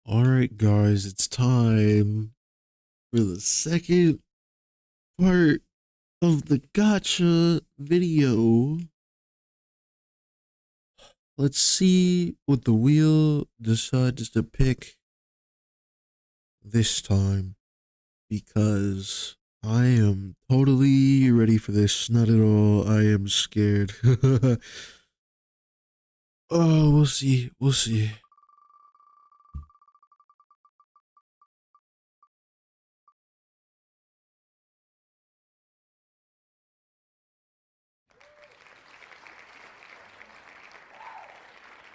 Alright guys, it's time for the second part of the gotcha video. Let's see what the wheel decides to pick this time, because I am totally ready for this. Not at all. I am scared. Oh, we'll see. We'll see.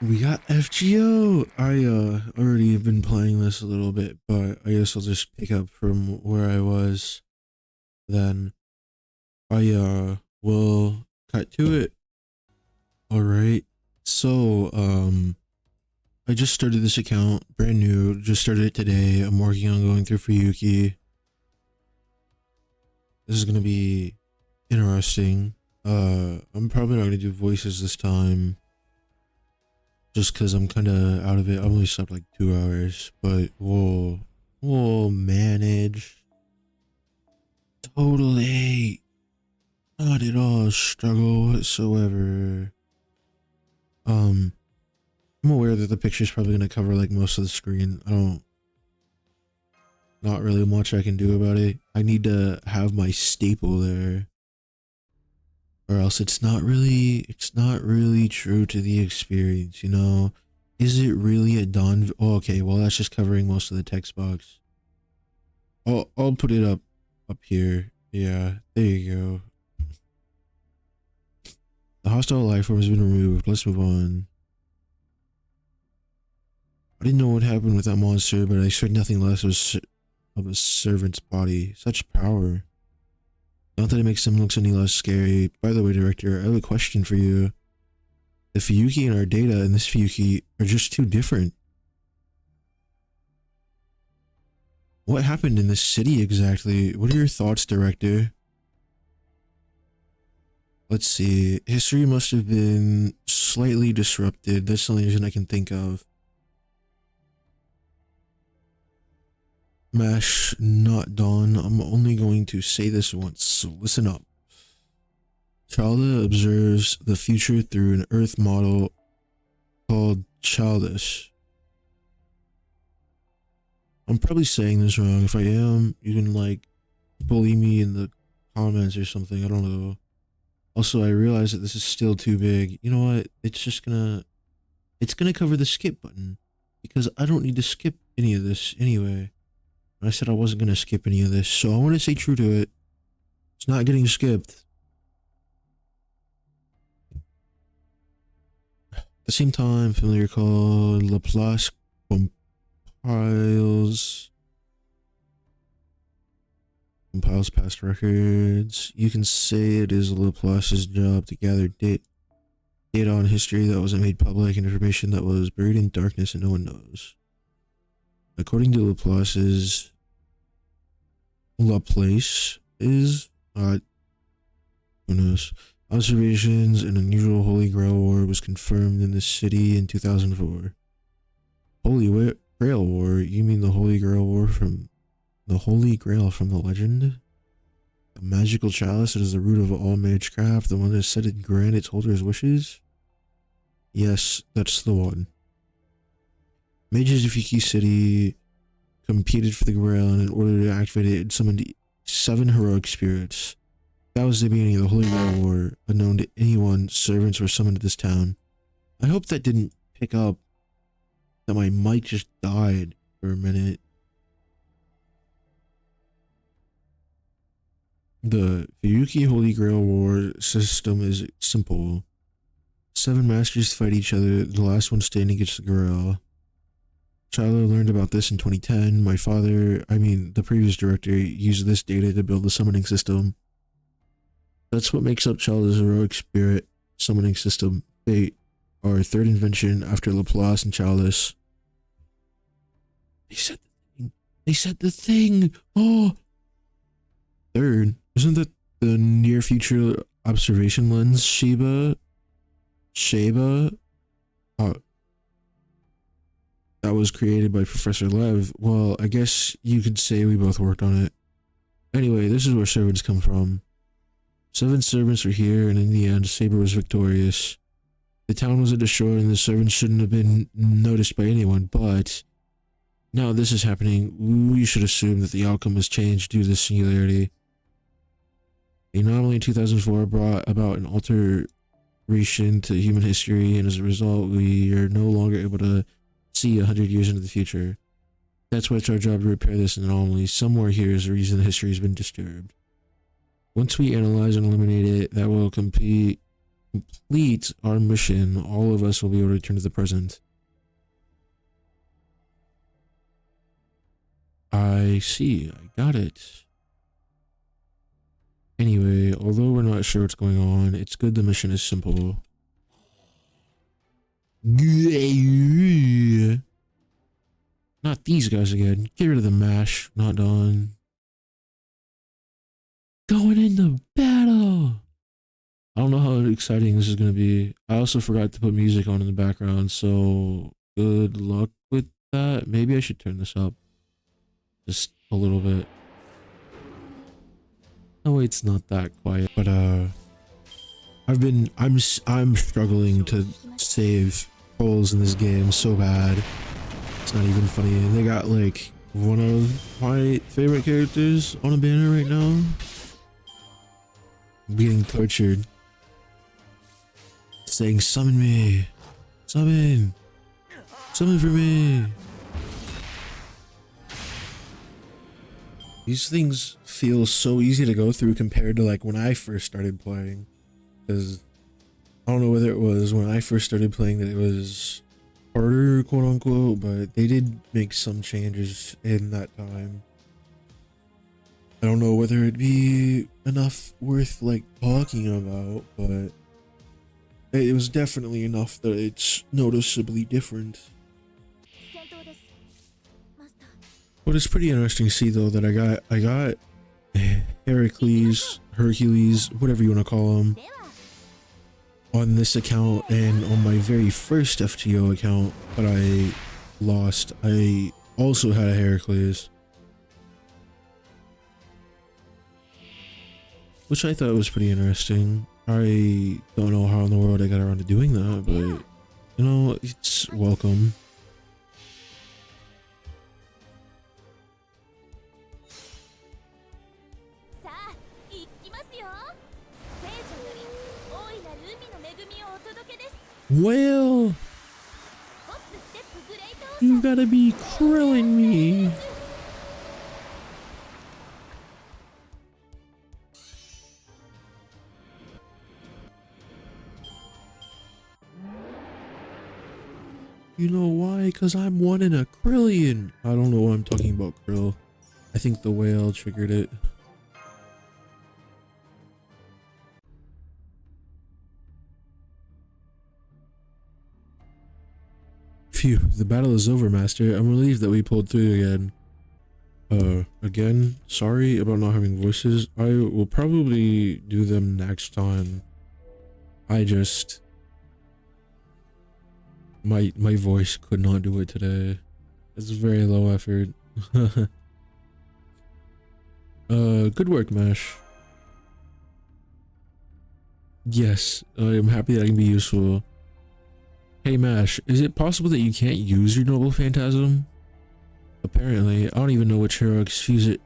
We got FGO. I already have been playing this a little bit, but I guess I'll just pick up from where I was. Then I will cut to it. All right. So I just started this account, brand new. Just started it today. I'm working on going through Fuyuki. This is gonna be interesting. I'm probably not gonna do voices this time, just because I'm kind of out of it. I only slept like 2 hours, but we'll manage. Totally not at all a struggle whatsoever. I'm aware that the picture's probably gonna cover like most of the screen. Not really much I can do about it. I need to have my staple there, or else it's not really true to the experience, you know? Is it really a Don? Oh, okay, well that's just covering most of the text box. I'll put it up here. Yeah, there you go. The hostile life form has been removed. Let's move on. I didn't know what happened with that monster, but I expect nothing less of a servant's body. Such power. Not that it makes them look any less scary. By the way, director, I have a question for you. The Fuyuki and our data and this Fuyuki are just too different. What happened in this city exactly? What are your thoughts, director? Let's see. History must have been slightly disrupted. That's the only reason I can think of. Mash, not Dawn. I'm only going to say this once, so listen up. Chalda observes the future through an Earth model called Childish. I'm probably saying this wrong. If I am, you can like bully me in the comments or something. I don't know. Also, I realize that this is still too big. You know what? It's gonna cover the skip button, because I don't need to skip any of this anyway. I said I wasn't going to skip any of this, so I want to stay true to it. It's not getting skipped. At the same time, familiar called Laplace compiles past records. You can say it is Laplace's job to gather data on history that wasn't made public and information that was buried in darkness and no one knows. According to Laplace is who knows. Observations, an unusual Holy Grail War was confirmed in the city in 2004. Holy Grail War? You mean the Holy Grail War from the Holy Grail from the legend? The magical chalice that is the root of all magecraft, the one that said it grant its holder's wishes? Yes, that's the one. Mages of Fuyuki City competed for the Grail, and in order to activate it, it summoned 7 heroic spirits. That was the beginning of the Holy Grail War. Unknown to anyone, servants were summoned to this town. I hope that didn't pick up that my mic just died for a minute. The Fuyuki Holy Grail War system is simple. 7 masters fight each other, the last one standing gets the Grail. Shiloh learned about this in 2010. The previous director, used this data to build the summoning system. That's what makes up Shiloh's heroic spirit summoning system. Fate, our third invention after Laplace and Chalice. They said the thing. Oh, third. Isn't that the near future observation lens? Sheba. that was created by Professor Lev. Well, I guess you could say we both worked on it. Anyway, this is where servants come from. 7 servants were here, and in the end, Saber was victorious. The town wasn't destroyed, and the servants shouldn't have been noticed by anyone, but now this is happening, we should assume that the outcome has changed due to this singularity. The anomaly in 2004 brought about an alteration to human history, and as a result, we are no longer able to see 100 years into the future. That's why it's our job to repair this anomaly. Somewhere here is the reason history has been disturbed. Once we analyze and eliminate it, that will complete our mission. All of us will be able to return to the present. I see. I got it. Anyway, although we're not sure what's going on, it's good the mission is simple. Not these guys again. Get rid of the mash. Not done. Going into battle! I don't know how exciting this is going to be. I also forgot to put music on in the background, so good luck with that. Maybe I should turn this up. Just a little bit. No, it's not that quiet, but I'm struggling to save holes in this game so bad. It's not even funny. And they got like one of my favorite characters on a banner right now. I'm getting tortured. Saying, summon me. Summon. Summon for me. These things feel so easy to go through compared to like when I first started playing. Because I don't know whether it was when I first started playing that it was harder, quote unquote, but they did make some changes in that time. I don't know whether it'd be enough worth like talking about, but it was definitely enough that it's noticeably different. But it's pretty interesting to see though that I got Hercules, whatever you want to call him, on this account, and on my very first FGO account that I lost, I also had a Heracles, which I thought was pretty interesting. I don't know how in the world I got around to doing that, but you know, it's welcome. Well, you gotta be krilling me. You know why? Because I'm 1 in a trillion. I don't know why I'm talking about krill. I think the whale triggered it. Phew, the battle is over, Master. I'm relieved that we pulled through again. Again, sorry about not having voices. I will probably do them next time. I just... My voice could not do it today. It's very low effort. Good work, Mash. Yes, I am happy that I can be useful. Hey Mash, is it possible that you can't use your Noble Phantasm? Apparently, I don't even know which heroic spirit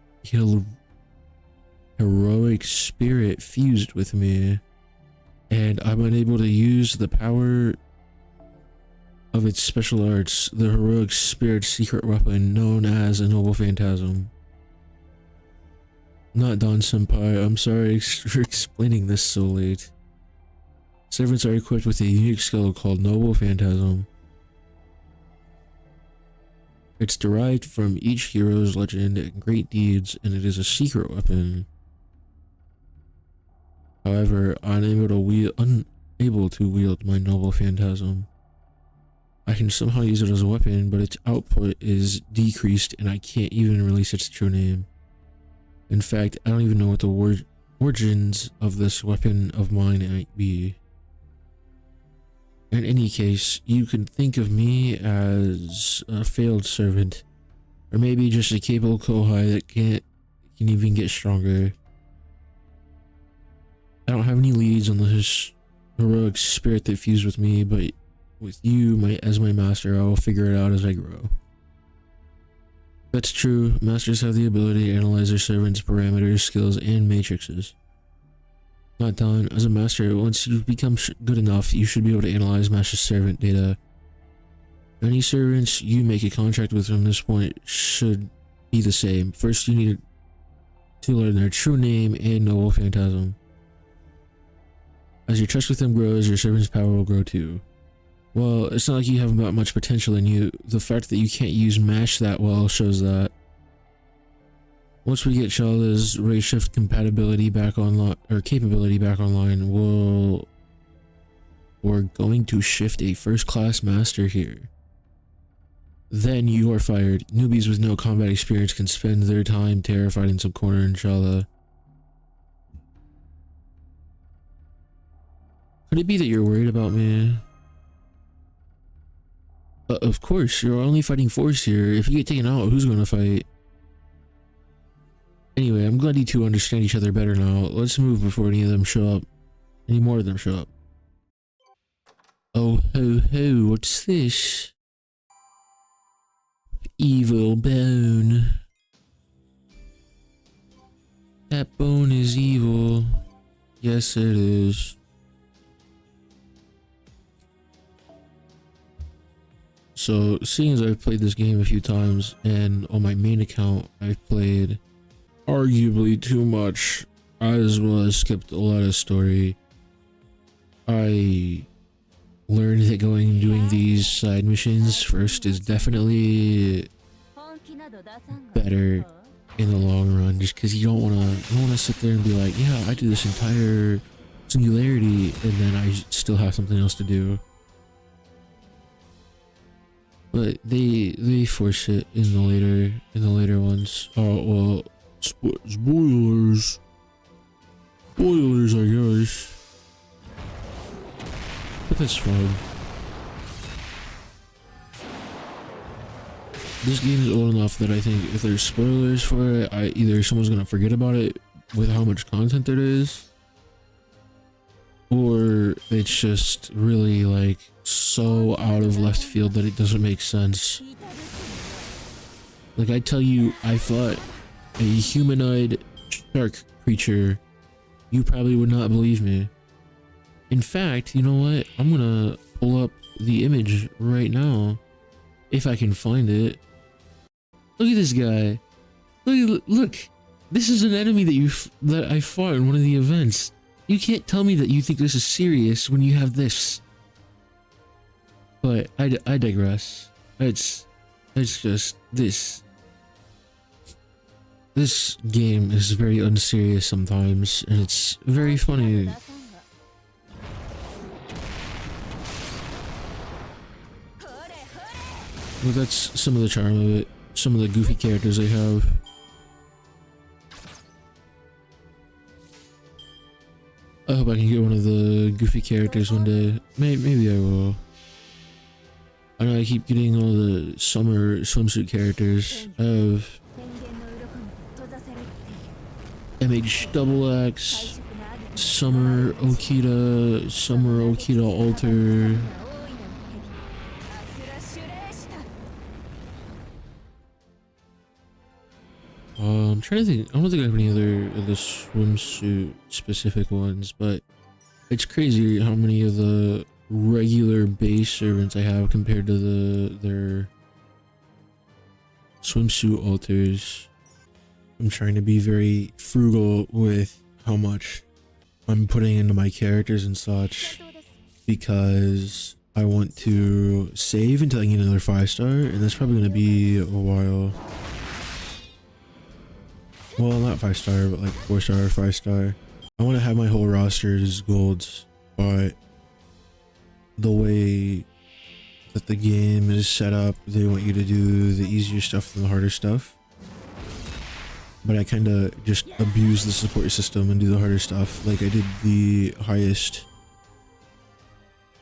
fused with me, and I'm unable to use the power of its special arts, the heroic spirit secret weapon known as a Noble Phantasm. Not Don Senpai, I'm sorry for explaining this so late. Servants are equipped with a unique skill called Noble Phantasm. It's derived from each hero's legend and great deeds, and it is a secret weapon. However, I'm unable to wield my Noble Phantasm. I can somehow use it as a weapon, but its output is decreased and I can't even release its true name. In fact, I don't even know what the origins of this weapon of mine might be. In any case, you can think of me as a failed servant, or maybe just a capable kohai that can even get stronger. I don't have any leads on this heroic spirit that fused with me, but with you as my master, I will figure it out as I grow. That's true. Masters have the ability to analyze their servants' parameters, skills, and matrices. Not done. As a master, once you become good enough, you should be able to analyze master servant data. Any servants you make a contract with from this point should be the same. First, you need to learn their true name and noble phantasm. As your trust with them grows, your servant's power will grow too. Well, it's not like you have that much potential in you. The fact that you can't use MASH that well shows that. Once we get Shala's ray shift compatibility back online, or capability back online, we're going to shift a first-class master here. Then you are fired. Newbies with no combat experience can spend their time terrified in some corner in Shala. Could it be that you're worried about me? Of course, you're only fighting force here. If you get taken out, who's gonna fight? Anyway, I'm glad you two understand each other better now. Let's move before any more of them show up. Oh ho ho, what's this? Evil bone. That bone is evil. Yes, it is. So, seeing as I've played this game a few times, and on my main account, I've played arguably too much, as well as skipped a lot of story, I learned that going and doing these side missions first is definitely better in the long run, just because you don't want to sit there and be like, yeah, I do this entire singularity, and then I still have something else to do. But they force it in the later ones. Oh well, spoilers, I guess. But that's fine. This game is old enough that I think if there's spoilers for it, either someone's gonna forget about it with how much content there is, or it's just really like so out of left field that it doesn't make sense. Like, I tell you, I fought a humanoid shark creature, you probably would not believe me. In fact, you know what? I'm gonna pull up the image right now, if I can find it. Look at this guy. Look. This is an enemy that I fought in one of the events. You can't tell me that you think this is serious when you have this. But I digress. It's just this. This game is very unserious sometimes, and it's very funny. Well, that's some of the charm of it. Some of the goofy characters they have. I hope I can get one of the goofy characters one day. Maybe I will. I know I keep getting all the summer swimsuit characters. I have MH Summer Okita Alter. I'm trying to think. I don't think I have any other of the swimsuit specific ones, but it's crazy how many of the regular base servants I have compared to their swimsuit alters. I'm trying to be very frugal with how much I'm putting into my characters and such, because I want to save until I get another 5-star, and that's probably going to be a while. Well, not 5-star, but like 4-star or 5-star. I want to have my whole roster as golds, but the way that the game is set up, they want you to do the easier stuff than the harder stuff. But I kind of just abuse the support system and do the harder stuff. Like, I did the highest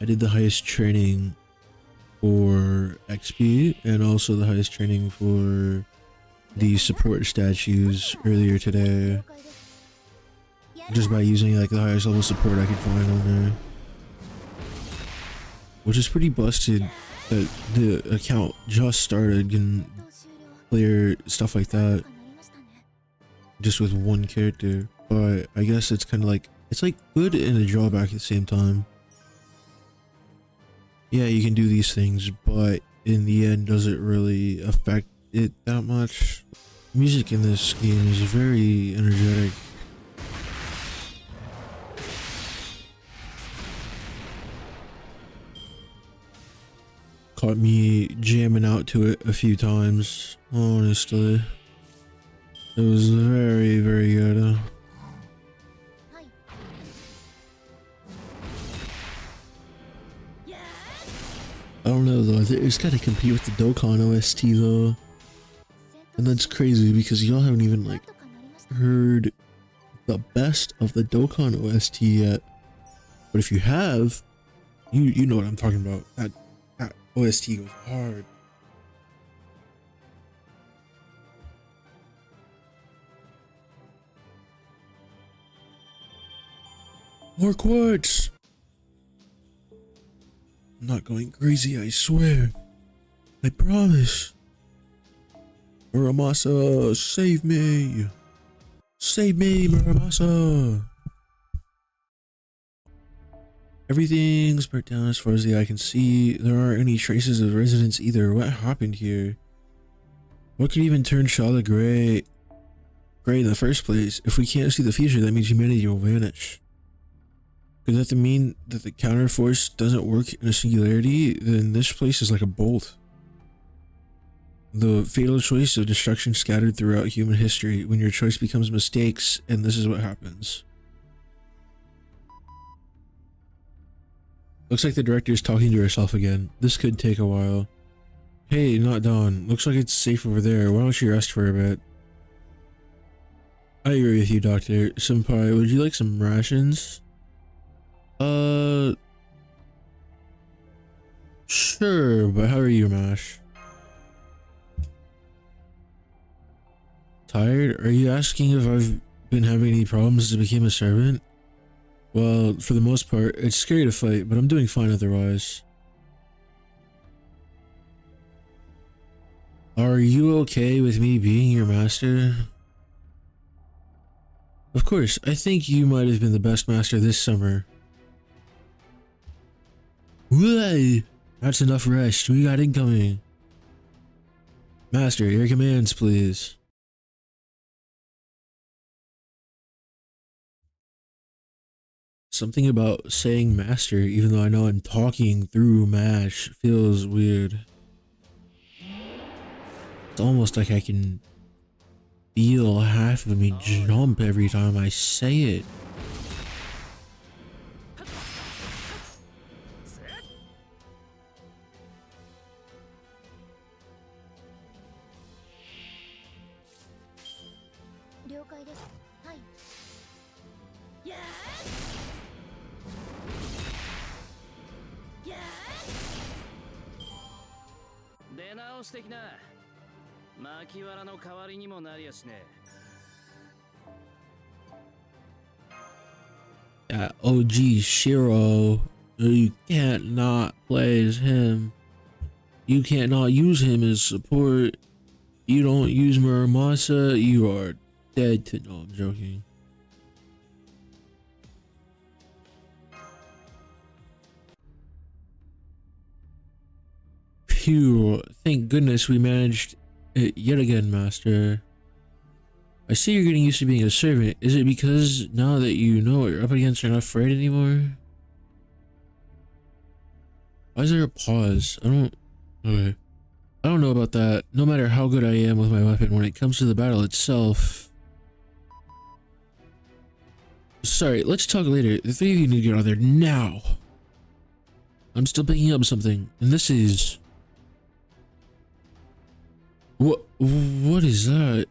I did the highest training for XP and also the highest training for the support statues earlier today. Just by using like the highest level support I could find on there. Which is pretty busted that the account just started getting player stuff like that. Just with one character. But I guess it's kind of like, it's like good and a drawback at the same time. Yeah, you can do these things, but in the end, does it really affect it that much? Music in this game is very energetic. Caught me jamming out to it a few times, honestly. It was very, very good. I don't know though, it's gotta compete with the Dokkan OST though. And that's crazy because y'all haven't even like heard the best of the Dokkan OST yet. But if you have, you know what I'm talking about. That OST goes hard. More quartz! I'm not going crazy, I swear. I promise. Muramasa, save me! Save me, Muramasa! Everything's burnt down as far as the eye can see. There aren't any traces of residents either. What happened here? What could even turn Shala gray in the first place? If we can't see the future, that means humanity will vanish. Could that mean that the counter force doesn't work in a singularity? Then this place is like a bolt. The fatal choice of destruction scattered throughout human history. When your choice becomes mistakes, and this is what happens. Looks like the director is talking to herself again. This could take a while. Hey, not Dawn. Looks like it's safe over there. Why don't you rest for a bit? I agree with you, Doctor. Senpai, would you like some rations? Sure, but how are you, Mash? Tired? Are you asking if I've been having any problems since I became a servant? Well, for the most part, it's scary to fight, but I'm doing fine otherwise. Are you okay with me being your master? Of course, I think you might have been the best master this summer. Whoa! That's enough rest. We got incoming. Master, your commands, please. Something about saying master, even though I know I'm talking through Mash, feels weird. It's almost like I can feel half of me jump every time I say it. OG Shiro, you can't not play as him. You can't not use him as support. You don't use Muramasa, you are dead to— no, I'm joking. Phew, thank goodness we managed it yet again, Master. I see you're getting used to being a servant. Is it because now that you know what you're up against, you're not afraid anymore? Why is there a pause? Okay. I don't know about that. No matter how good I am with my weapon, when it comes to the battle itself... Sorry, let's talk later. The three of you need to get out of there now. I'm still picking up something, and this is... What is that?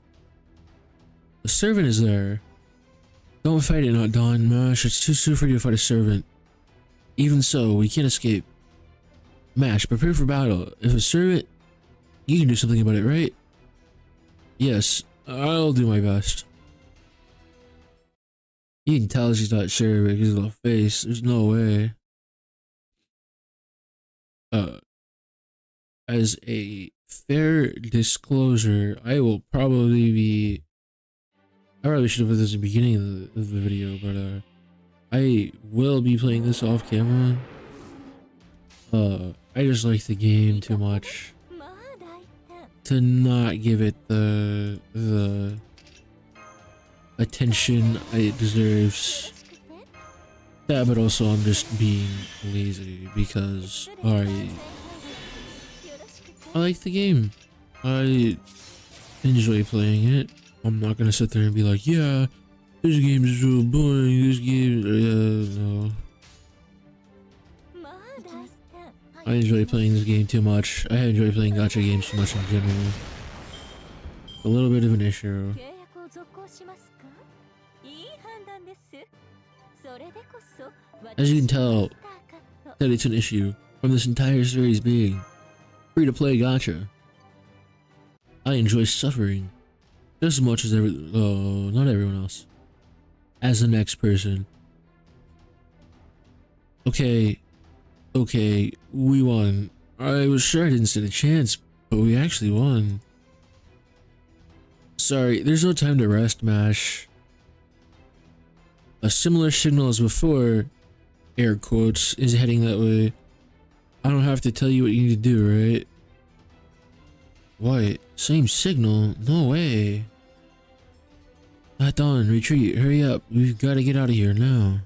A servant is there. Don't fight it, not Dawn. Mash, it's too soon for you to fight a servant. Even so, we can't escape. Mash, prepare for battle. If a servant, you can do something about it, right? Yes, I'll do my best. You can tell she's not sure because of the face. There's no way. As a fair disclosure, I will probably be... I probably should have put this at the beginning of the video, but I will be playing this off camera. I just like the game too much to not give it the attention it deserves. Yeah, but also I'm just being lazy because I like the game. I enjoy playing it. I'm not gonna sit there and be like, yeah, this game is so boring, this game, no. I enjoy playing this game too much. I enjoy playing gacha games too much in general. A little bit of an issue. As you can tell, that it's an issue from this entire series being free-to-play gacha. I enjoy suffering just as much as not everyone else. As the next person. Okay, we won. I was sure I didn't stand a chance, but we actually won. Sorry, there's no time to rest, Mash. A similar signal as before, air quotes, is heading that way. I don't have to tell you what you need to do, right? What? Same signal? No way. Not done. Retreat. Hurry up. We've got to get out of here now.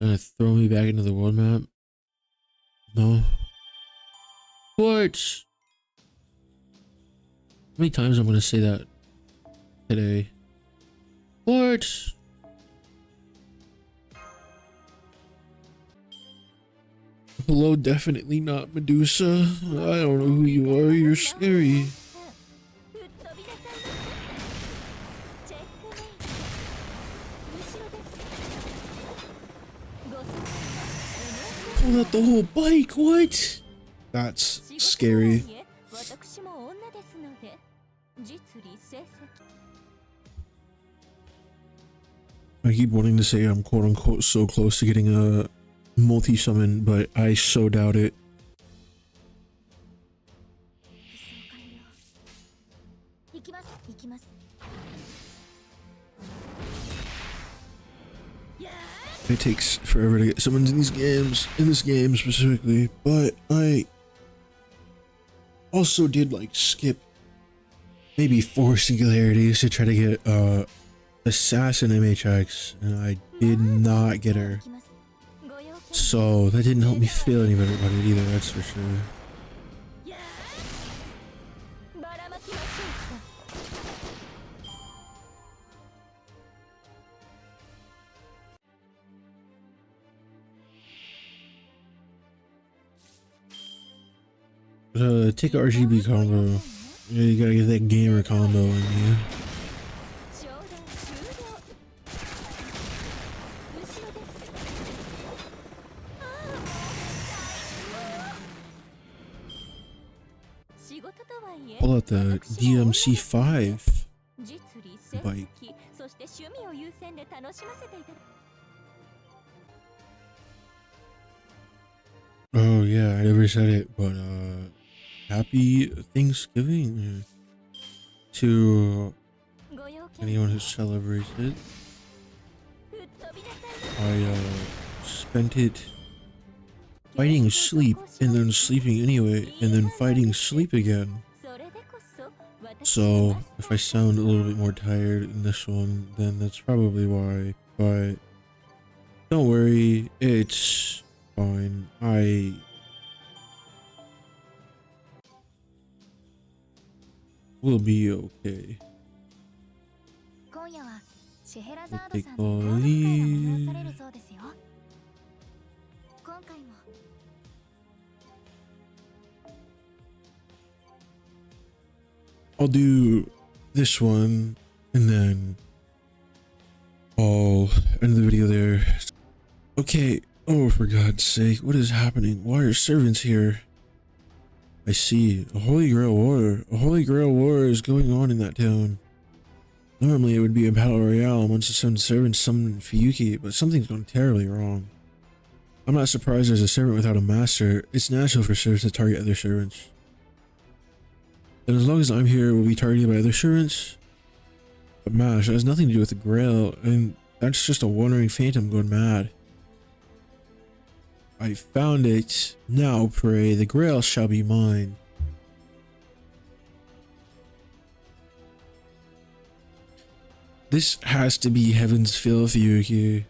Gonna throw me back into the world map? No. Quartz! How many times I'm gonna say that today? Quartz! Hello, definitely not Medusa. I don't know who you are. You're scary. Pull out the whole bike, what? That's scary. I keep wanting to say I'm quote unquote so close to getting a multi-summon, but I so doubt it. It takes forever to get summons in these games, in this game specifically, but I also did like skip maybe 4 singularities to try to get Assassin MHX, and I did not get her. So that didn't help me feel any better about it either, that's for sure. Take a RGB combo. Yeah, you gotta get that gamer combo in you. Pull out the DMC5 bike. Oh yeah, I never said it, but happy Thanksgiving to anyone who celebrates it. I spent it fighting sleep and then sleeping anyway and then fighting sleep again. So if I sound a little bit more tired in this one, then that's probably why, but don't worry, it's fine. I will be okay. We'll take all these. I'll do this one and then I'll end the video there. Okay. Oh, for God's sake, what is happening? Why are servants here? I see. A Holy Grail War. A Holy Grail War is going on in that town. Normally it would be a battle royale once the 7 servants summon Fuyuki, but something's gone terribly wrong. I'm not surprised there's a servant without a master. It's natural for servants to target other servants. And as long as I'm here, we'll be targeted by other servants. But Mash, that has nothing to do with the Grail, and that's just a wandering phantom going mad. I found it. Now pray, the Grail shall be mine. This has to be heaven's fill for Yuki.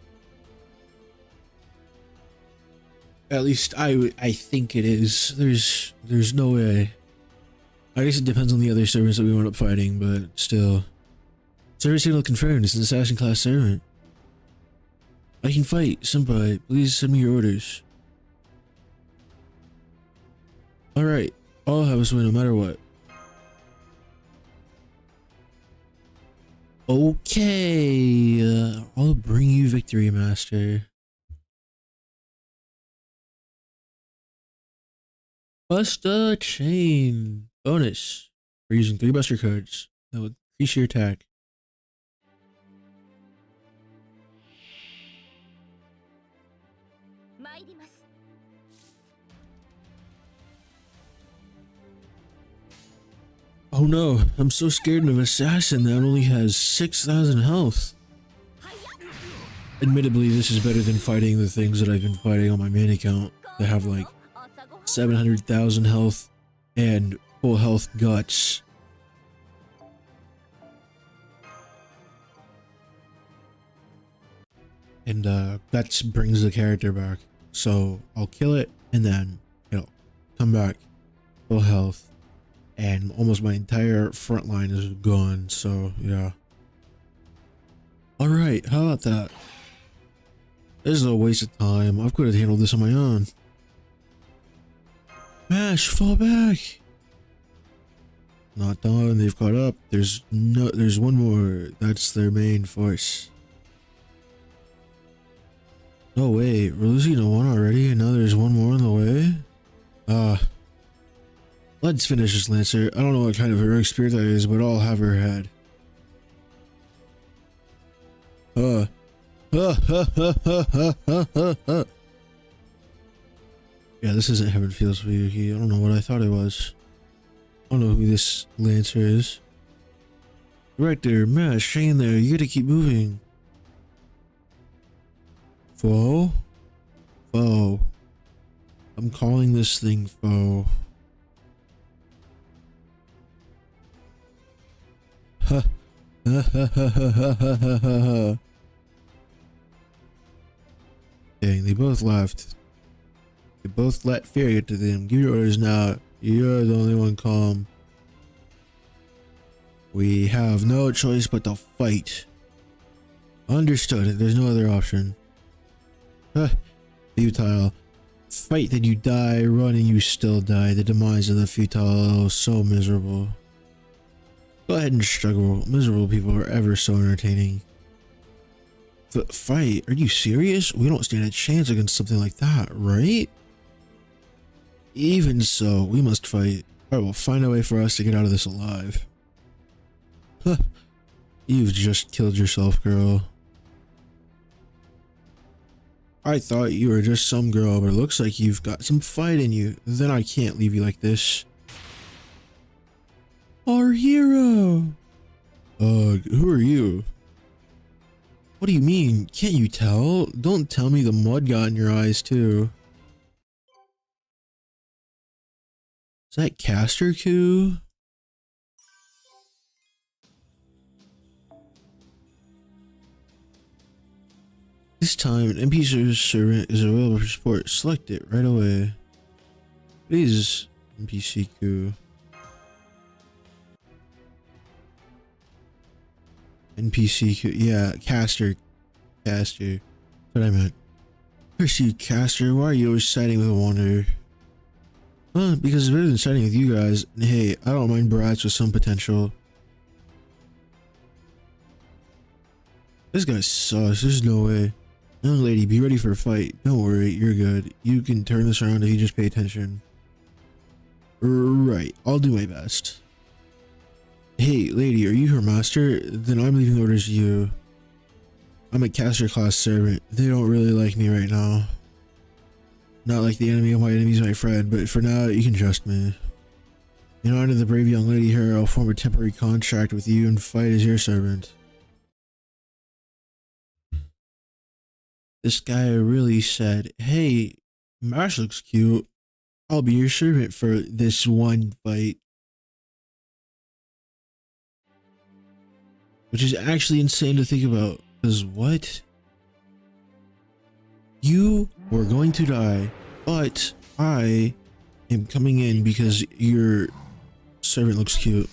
At least I think it is. There's no way. I guess it depends on the other servants that we wind up fighting, but still. Service signal confirmed. It's an assassin class servant. I can fight, senpai. Please send me your orders. Alright, I'll have us win no matter what. Okay, I'll bring you victory, Master. Bust a chain. Bonus for using 3 buster cards. That will increase your attack. Oh no, I'm so scared of an assassin that only has 6,000 health. Admittedly, this is better than fighting the things that I've been fighting on my main account that have like 700,000 health and full health guts. And that brings the character back. So I'll kill it and then it'll come back full health. And almost my entire front line is gone, so yeah. Alright, how about that? This is a waste of time. I could have handled this on my own. Mash, fall back! Not done, they've caught up. There's one more. That's their main force. No way, we're losing to one already and now there's one more on the way? Let's finish this Lancer. I don't know what kind of heroic spirit that is, but I'll have her head. Yeah, this isn't Heaven Feels for Yuki. I don't know what I thought it was. I don't know who this Lancer is. Right there, Mash, hang in there. You gotta keep moving. Foe? Foe. I'm calling this thing Foe. Ha ha ha ha ha ha ha ha. Dang, they both left. They both let fear get to them. Give your orders now. You're the only one calm. We have no choice but to fight. Understood. There's no other option. Futile. Fight then you die, run and you still die. The demise of the futile, so miserable. Go ahead and struggle. Miserable people are ever so entertaining. Fight? Are you serious? We don't stand a chance against something like that, right? Even so, we must fight. I will find a way for us to get out of this alive. Huh. You've just killed yourself, girl. I thought you were just some girl, but it looks like you've got some fight in you. Then I can't leave you like this. Our hero! Who are you? What do you mean? Can't you tell? Don't tell me the mud got in your eyes too. Is that Caster Coup? This time, an NPC servant is available for support. Select it right away. What is NPC Coup? NPC Coup, yeah, Caster. Caster. That's what I meant. Curse you, Caster. Why are you always siding with a wanderer? Because it's better than siding with you guys. And hey, I don't mind brats with some potential. This guy's sus. There's no way. Young lady, be ready for a fight. Don't worry, you're good. You can turn this around if you just pay attention. Right, I'll do my best. Hey, lady, are you her master? Then I'm leaving orders to you. I'm a caster class servant. They don't really like me right now. Not like the enemy of my enemy is my friend, but for now, you can trust me. In honor of the brave young lady here, I'll form a temporary contract with you and fight as your servant. This guy really said, hey, Mash looks cute. I'll be your servant for this one fight. Which is actually insane to think about. Because what? You were going to die, but I am coming in because your servant looks cute.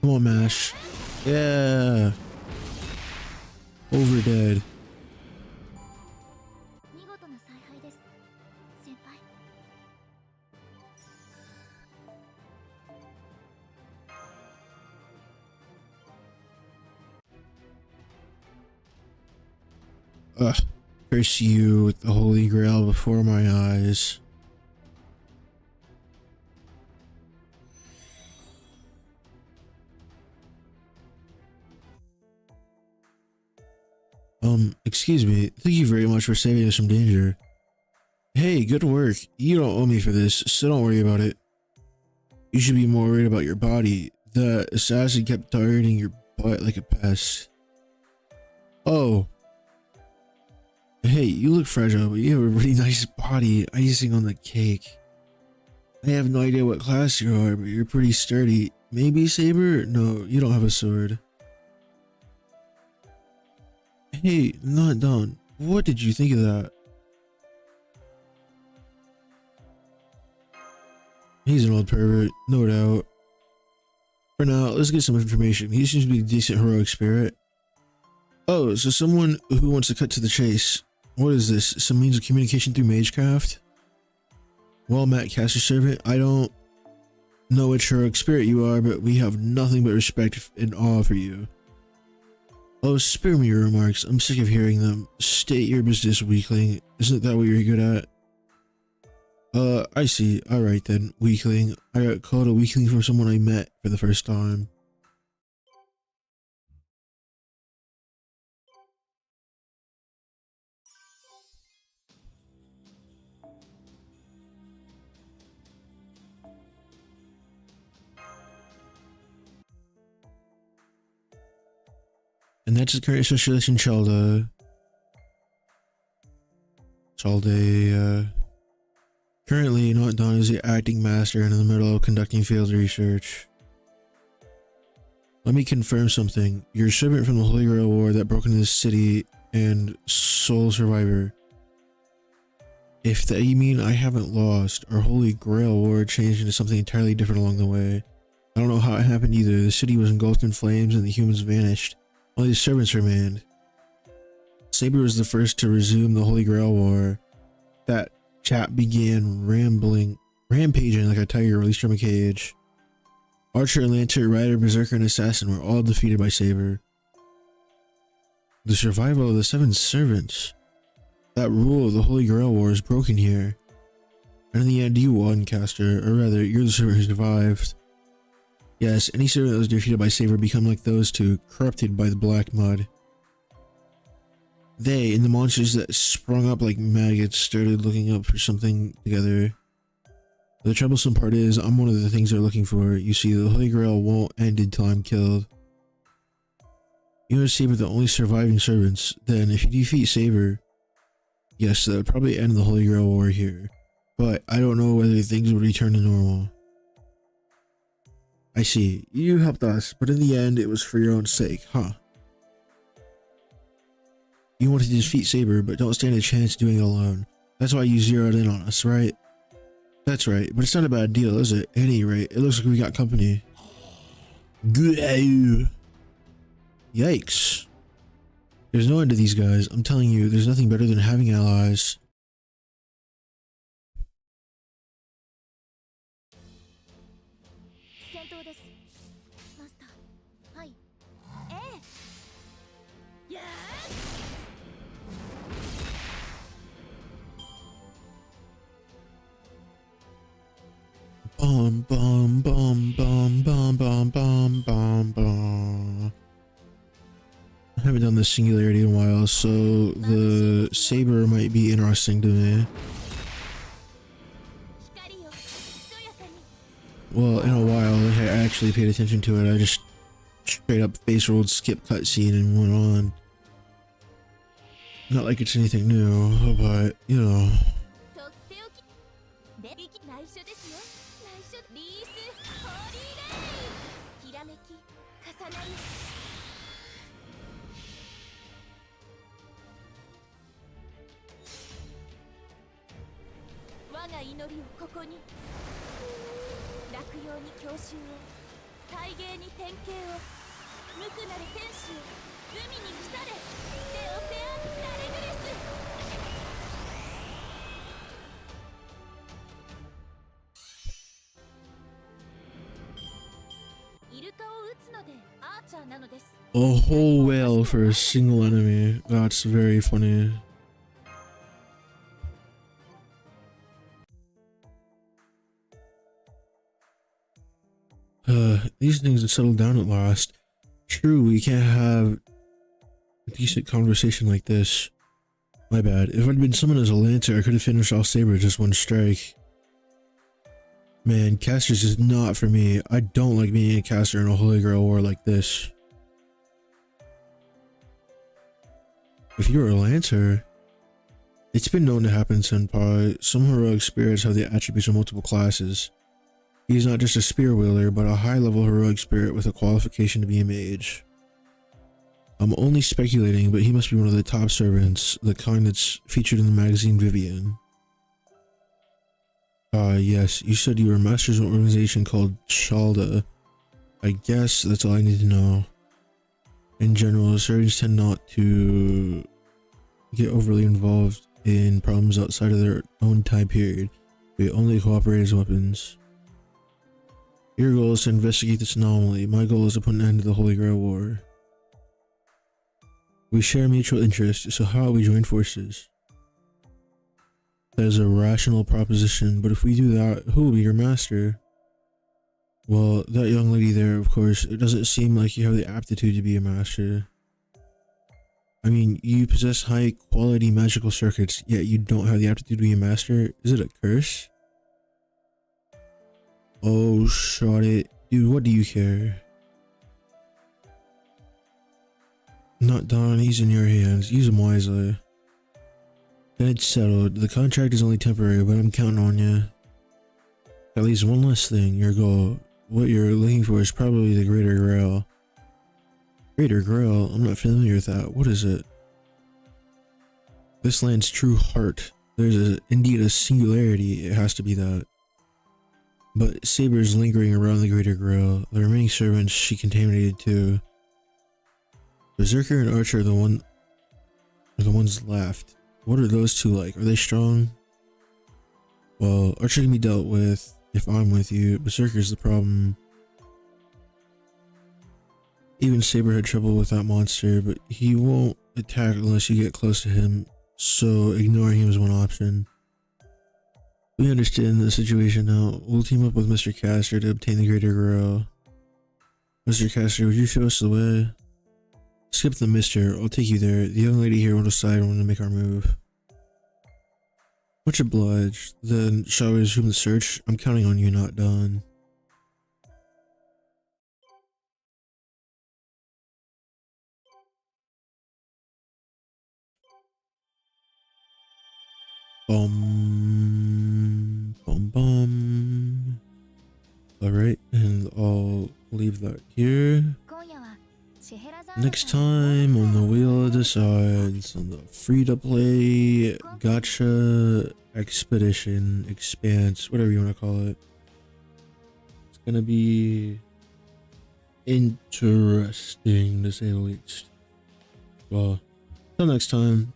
Come on, Mash. Yeah. Over dead. Ugh. Curse you with the Holy Grail before my eyes. Excuse me. Thank you very much for saving us from danger. Hey, good work. You don't owe me for this, so don't worry about it. You should be more worried about your body. The assassin kept targeting your butt like a pest. Oh. Hey, you look fragile, but you have a really nice body. Icing on the cake. I have no idea what class you are, but you're pretty sturdy. Maybe Saber? No, you don't have a sword. Hey, not done. What did you think of that? He's an old pervert, no doubt. For now, let's get some information. He seems to be a decent heroic spirit. Oh, so someone who wants to cut to the chase. What is this? Some means of communication through magecraft? Well met, caster servant. I don't know which heroic spirit you are, but we have nothing but respect and awe for you. Oh, spare me your remarks. I'm sick of hearing them. State your business, weakling. Isn't that what you're good at? I see. Alright then, weakling. I got called a weakling from someone I met for the first time. And that's his current association, Chalda. Currently not done as the acting master and in the middle of conducting field research. Let me confirm something. You're a servant from the Holy Grail War that broke into this city and sole survivor. If that you mean I haven't lost, our Holy Grail War changed into something entirely different along the way. I don't know how it happened either. The city was engulfed in flames and the humans vanished. Only the servants remained. Saber was the first to resume the Holy Grail War. That chap began rampaging like a tiger released from a cage. Archer, Lancer, Rider, Berserker, and Assassin were all defeated by Saber. The survival of the 7 servants. That rule of the Holy Grail War is broken here. And in the end, you won, caster, or rather, you're the servant who survived. Yes, any servant that was defeated by Saber become like those two, corrupted by the black mud. They and the monsters that sprung up like maggots started looking up for something together. The troublesome part is, I'm one of the things they're looking for. You see, the Holy Grail won't end until I'm killed. You and Saber are the only surviving servants. Then, if you defeat Saber, yes, that would probably end the Holy Grail War here. But I don't know whether things would return to normal. I see. You helped us, but in the end, it was for your own sake, huh? You wanted to defeat Saber, but don't stand a chance doing it alone. That's why you zeroed in on us, right? That's right, but it's not a bad deal, is it? At any rate, it looks like we got company. Yikes. There's no end to these guys. I'm telling you, there's nothing better than having allies. Bum bum bum bum bum bum bum bum bum. I haven't done this singularity in a while, so the saber might be interesting to me. Well, in a while, I actually paid attention to it. I just straight up face rolled, skip cutscene, and went on. Not like it's anything new, but you know. A whole whale for a single enemy. That's very funny. These things have settled down at last. True, we can't have a decent conversation like this. My bad. If I'd been summoned as a lancer, I could have finished off Saber with just one strike. Man, caster's just not for me. I don't like being a caster in a Holy Grail war like this. If you were a lancer, it's been known to happen, senpai. Some heroic spirits have the attributes of multiple classes. He's not just a spear wielder, but a high-level heroic spirit with a qualification to be a mage. I'm only speculating, but he must be one of the top servants, the kind that's featured in the magazine Vivian. Yes, you said you were masters of an organization called Shalda. I guess that's all I need to know. In general, servants tend not to get overly involved in problems outside of their own time period. They only cooperate as weapons. Your goal is to investigate this anomaly. My goal is to put an end to the Holy Grail War. We share mutual interest, so how about we join forces? That is a rational proposition, but if we do that, who will be your master? Well, that young lady there, of course. It doesn't seem like you have the aptitude to be a master. I mean, you possess high quality magical circuits, yet you don't have the aptitude to be a master? Is it a curse? Oh, shot it. Dude, what do you care? Not Don, he's in your hands. Use him wisely. Then it's settled. The contract is only temporary, but I'm counting on you. At least one last thing, your goal. What you're looking for is probably the Greater Grail. Greater Grail? I'm not familiar with that. What is it? This land's true heart. There's indeed a singularity. It has to be that. But Saber's lingering around the Greater Grail. The remaining servants she contaminated too. Berserker and Archer are the ones left. What are those two like? Are they strong? Well, Archer can be dealt with if I'm with you. Berserker's the problem. Even Saber had trouble with that monster, but he won't attack unless you get close to him, so ignoring him is one option. We understand the situation now. We'll team up with Mr. Caster to obtain the Greater Grail. Mr. Caster, would you show us the way? Skip the Mister. I'll take you there. The young lady here will decide when to make our move. Much obliged. Then, shall we resume the search? I'm counting on you, not Don. Bum, bum, bum. Alright, and I'll leave that here. Next time on the Wheel of Decides, on the free-to-play Gacha Expedition, Expanse, whatever you want to call it. It's gonna be interesting to say the least. Well, till next time.